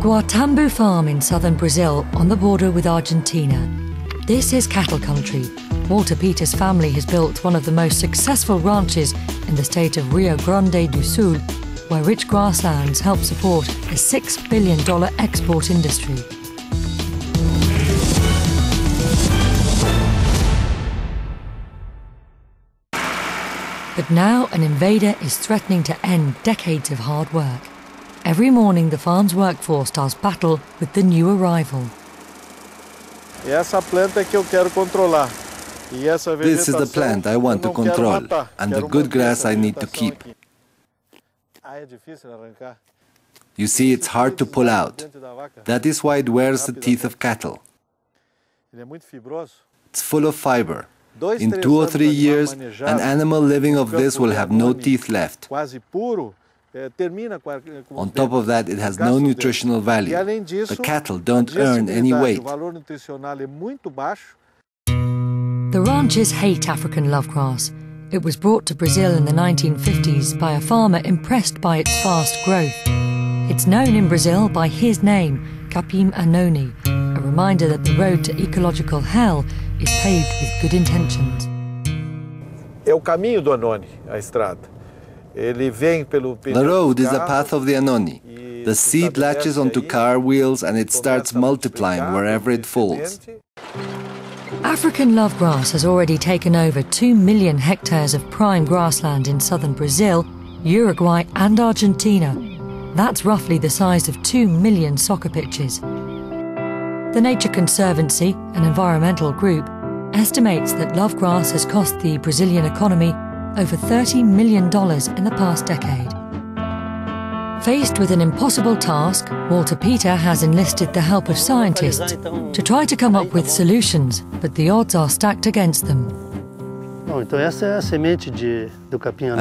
Guatambu Farm in southern Brazil on the border with Argentina. This is cattle country. Walter Peter's family has built one of the most successful ranches in the state of Rio Grande do Sul, where rich grasslands help support a $6 billion export industry. But now an invader is threatening to end decades of hard work. Every morning the farm's workforce does battle with the new arrival. This is the plant I want to control, and the good grass I need to keep. You see, it's hard to pull out. That is why it wears the teeth of cattle. It's full of fiber. In 2 or 3 years, an animal living of this will have no teeth left. On top of that, it has no nutritional value. The cattle don't earn any weight. The ranchers hate African lovegrass. It was brought to Brazil in the 1950s by a farmer impressed by its fast growth. It's known in Brazil by his name, Capim Anoni, a reminder that the road to ecological hell is paved with good intentions. The road is the path of the Anoni. The seed latches onto car wheels and it starts multiplying wherever it falls. African lovegrass has already taken over 2 million hectares of prime grassland in southern Brazil, Uruguay and Argentina. That's roughly the size of 2 million soccer pitches. The Nature Conservancy, an environmental group, estimates that lovegrass has cost the Brazilian economy over $30 million in the past decade. Faced with an impossible task, Walter Peter has enlisted the help of scientists to try to come up with solutions, but the odds are stacked against them.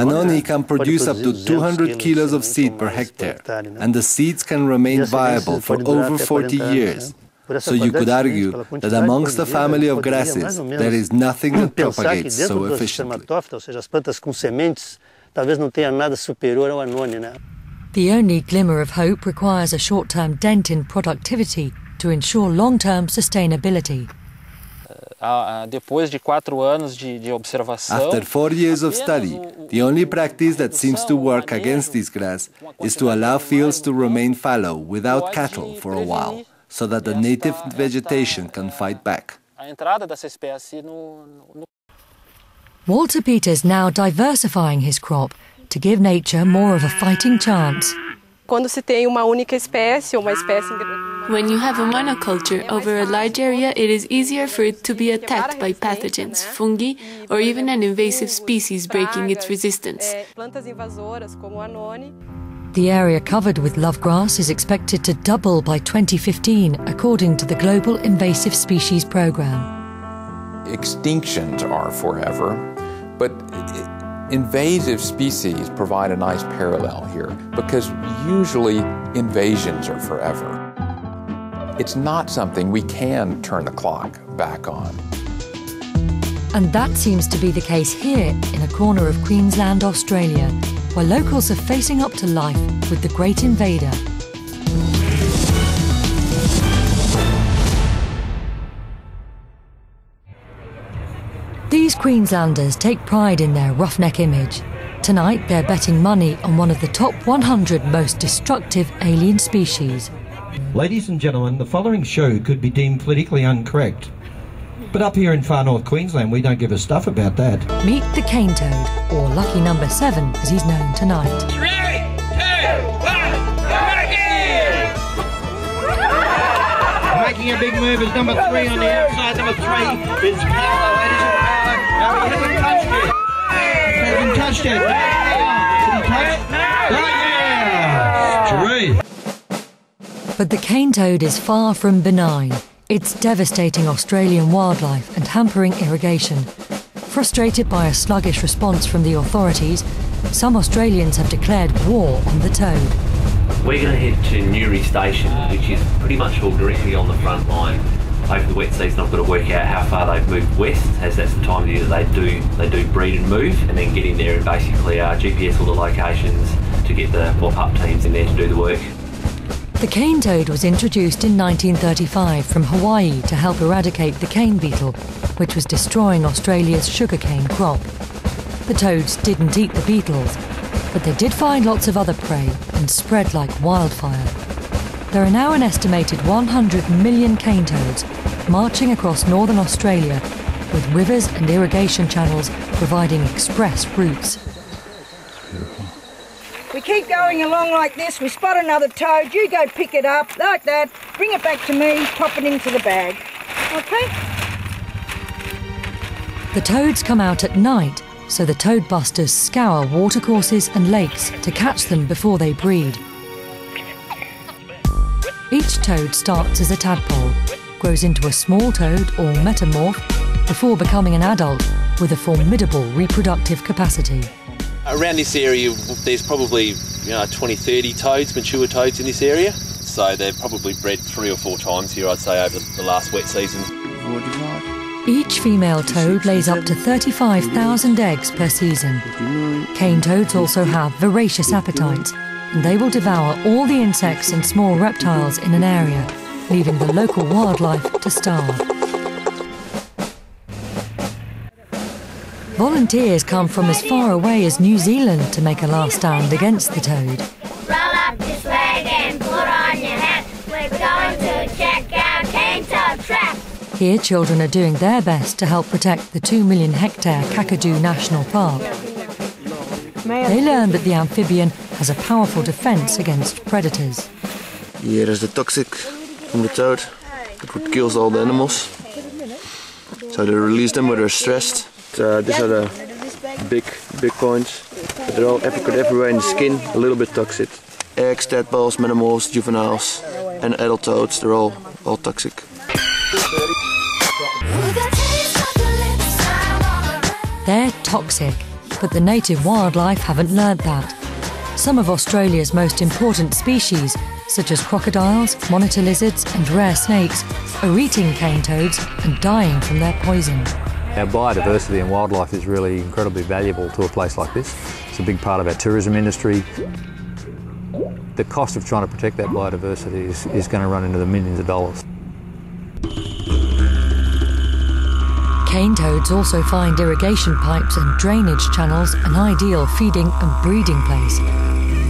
Anoni can produce up to 200 kilos of seed per hectare, and the seeds can remain viable for over 40 years. So you could argue that amongst the family of grasses, there is nothing that propagates so efficiently. The only glimmer of hope requires a short-term dent in productivity to ensure long-term sustainability. After 4 years of study, the only practice that seems to work against this grass is to allow fields to remain fallow without cattle for a while, so that the native vegetation can fight back. Walter Peter's now diversifying his crop to give nature more of a fighting chance. When you have a monoculture over a large area, it is easier for it to be attacked by pathogens, fungi, or even an invasive species breaking its resistance. The area covered with lovegrass is expected to double by 2015, according to the Global Invasive Species Programme. Extinctions are forever, but invasive species provide a nice parallel here, because usually invasions are forever. It's not something we can turn the clock back on. And that seems to be the case here in a corner of Queensland, Australia, where locals are facing up to life with the great invader. These Queenslanders take pride in their roughneck image. Tonight they're betting money on one of the top 100 most destructive alien species. Ladies and gentlemen, the following show could be deemed politically incorrect. But up here in far north Queensland, we don't give a stuff about that. Meet the cane toad, or Lucky Number 7 as he's known tonight. 3, 2, 1, Making a big move is number 3 on the outside. Number 3 is Paolo. He hasn't touched it. He hasn't touched it. Did he touch? Oh, yeah! But the cane toad is far from benign. It's devastating Australian wildlife and hampering irrigation. Frustrated by a sluggish response from the authorities, some Australians have declared war on the toad. We're going to head to Newry Station, which is pretty much all directly on the front line. Over the wet season, I've got to work out how far they've moved west, as that's the time of year that they do breed and move, and then get in there and basically GPS all the locations to get the mop-up teams in there to do the work. The cane toad was introduced in 1935 from Hawaii to help eradicate the cane beetle, which was destroying Australia's sugarcane crop. The toads didn't eat the beetles, but they did find lots of other prey and spread like wildfire. There are now an estimated 100 million cane toads marching across northern Australia, with rivers and irrigation channels providing express routes. We keep going along like this, we spot another toad, you go pick it up, like that, bring it back to me, pop it into the bag. Okay? The toads come out at night, so the toad busters scour watercourses and lakes to catch them before they breed. Each toad starts as a tadpole, grows into a small toad or metamorph, before becoming an adult with a formidable reproductive capacity. Around this area, there's probably 20, 30 toads, mature toads in this area. So they've probably bred 3 or 4 times here, I'd say, over the last wet season. Each female toad lays up to 35,000 eggs per season. Cane toads also have voracious appetites, and they will devour all the insects and small reptiles in an area, leaving the local wildlife to starve. Volunteers come from as far away as New Zealand to make a last stand against the toad. Roll up your flag and put on your hat. We're going to check out cane toad trap. Here children are doing their best to help protect the 2 million hectare Kakadu National Park. They learn that the amphibian has a powerful defence against predators. Here is the toxic from the toad. It kills all the animals. So they release them when they're stressed. These are the big points. They're all everywhere in the skin, a little bit toxic. Eggs, tadpoles, metamorphs, juveniles and adult toads, they're all toxic. They're toxic, but the native wildlife haven't learnt that. Some of Australia's most important species, such as crocodiles, monitor lizards and rare snakes, are eating cane toads and dying from their poison. Our biodiversity and wildlife is really incredibly valuable to a place like this. It's a big part of our tourism industry. The cost of trying to protect that biodiversity is going to run into the millions of dollars. Cane toads also find irrigation pipes and drainage channels an ideal feeding and breeding place.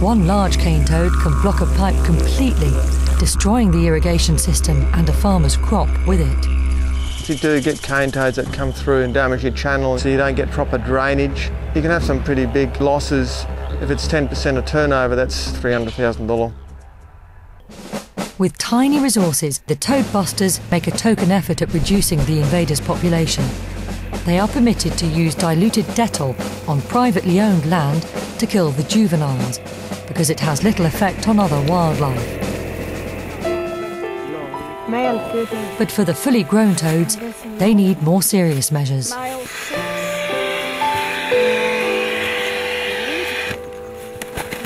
One large cane toad can block a pipe completely, destroying the irrigation system and a farmer's crop with it. You do get cane toads that come through and damage your channel, so you don't get proper drainage. You can have some pretty big losses. If it's 10% of turnover, that's $300,000. With tiny resources, the toad busters make a token effort at reducing the invaders' population. They are permitted to use diluted Dettol on privately owned land to kill the juveniles, because it has little effect on other wildlife. But for the fully grown toads, they need more serious measures.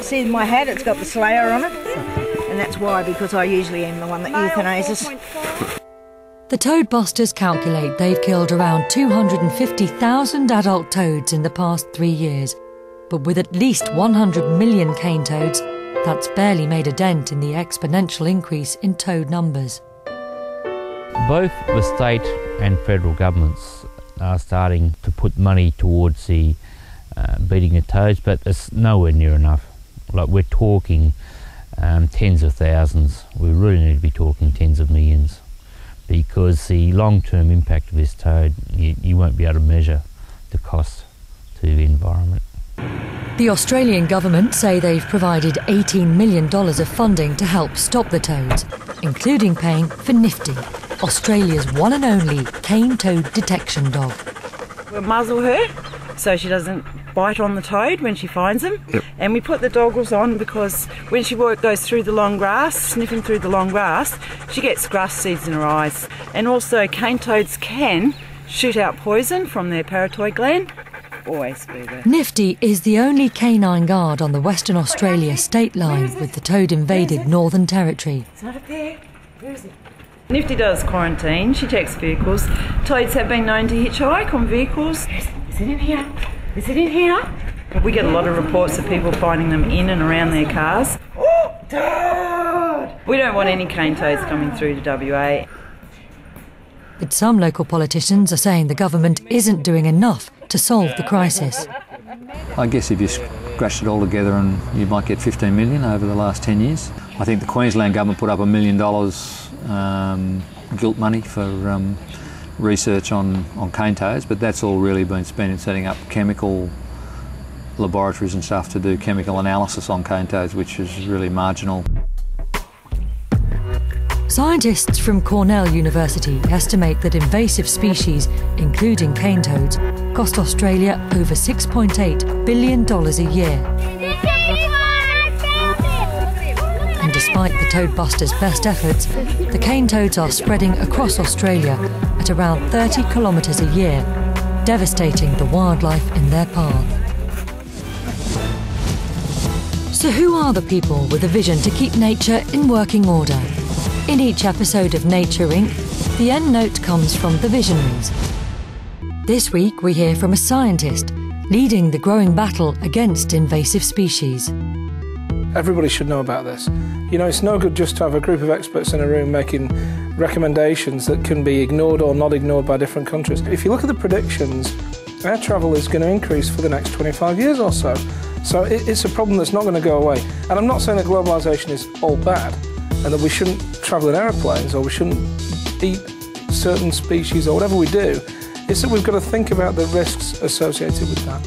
See my hat, it's got the slayer on it, and that's why, because I usually am the one that euthanizes. The toad busters calculate they've killed around 250,000 adult toads in the past 3 years, but with at least 100 million cane toads, that's barely made a dent in the exponential increase in toad numbers. Both the state and federal governments are starting to put money towards the beating the toads, but it's nowhere near enough. Like, we're talking tens of thousands. We really need to be talking tens of millions, because the long-term impact of this toad, you won't be able to measure the cost to the environment. The Australian government say they've provided $18 million of funding to help stop the toads, including paying for Nifty, Australia's one and only cane toad detection dog. We'll muzzle her so she doesn't bite on the toad when she finds them. Yep. And we put the goggles on because when she goes through the long grass, sniffing through the long grass, she gets grass seeds in her eyes. And also cane toads can shoot out poison from their parotid gland. Always do that. Nifty is the only canine guard on the Western Australia state line with the toad-invaded Northern Territory. It's not up there. Where is it? Nifty does quarantine. She checks vehicles. Toads have been known to hitchhike on vehicles. Is it in here? Is it in here? We get a lot of reports of people finding them in and around their cars. Oh, toad! We don't want any cane toads coming through to WA. But some local politicians are saying the government isn't doing enough to solve the crisis. I guess if you scratched it all together, and you might get 15 million over the last 10 years. I think the Queensland government put up $1 million gilt money for research on cane toads, but that's all really been spent in setting up chemical laboratories and stuff to do chemical analysis on cane toads, which is really marginal. Scientists from Cornell University estimate that invasive species, including cane toads, cost Australia over $6.8 billion a year. And despite the toadbusters' best efforts, the cane toads are spreading across Australia at around 30 kilometres a year, devastating the wildlife in their path. So who are the people with a vision to keep nature in working order? In each episode of Nature Inc., the end note comes from the visionaries. This week we hear from a scientist leading the growing battle against invasive species. Everybody should know about this. You know, it's no good just to have a group of experts in a room making recommendations that can be ignored or not ignored by different countries. If you look at the predictions, air travel is going to increase for the next 25 years or so. So it's a problem that's not going to go away. And I'm not saying that globalisation is all bad and that we shouldn't travel in aeroplanes or we shouldn't eat certain species or whatever we do. It's that we've got to think about the risks associated with that.